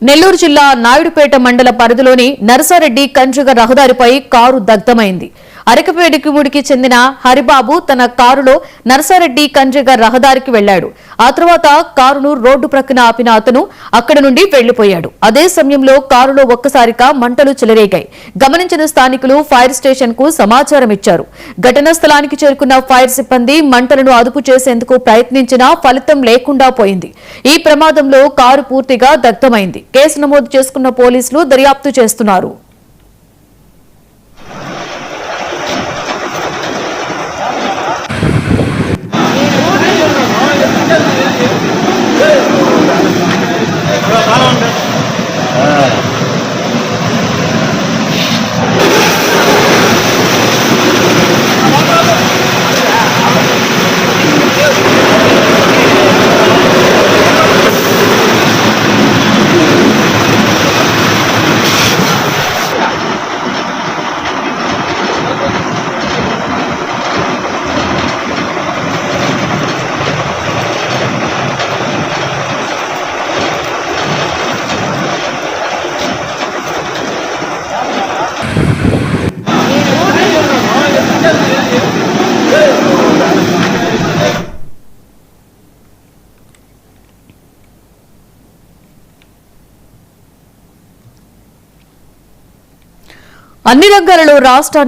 నెల్లూరు జిల్లా నాయుడుపేట మండల పరిధిలోని నరసారెడ్డి కండ్రిగ రహదారిపై కారు దగ్ధమైంది. అరకపేడికి చెందిన హరిబాబు తన కారులో నరసారెడ్డి కండ్రిగ రహదారికి వెళ్లాడు. ఆ తర్వాత కారును రోడ్డు ప్రక్కన ఆపిన అతను అక్కడి నుండి వెళ్లిపోయాడు. అదే సమయంలో కారులో ఒక్కసారిగా మంటలు చెలరేగాయి. గమనించిన స్థానికులు ఫైర్ స్టేషన్ కు సమాచారం ఇచ్చారు. ఘటనా స్థలానికి చేరుకున్న ఫైర్ సిబ్బంది మంటలను అదుపు చేసేందుకు ప్రయత్నించినా ఫలితం లేకుండా పోయింది. ఈ ప్రమాదంలో కారు పూర్తిగా దగ్ధమైంది. కేసు నమోదు చేసుకున్న పోలీసులు దర్యాప్తు చేస్తున్నారు. అన్ని రంగాలలో రాష్ట్రాన్ని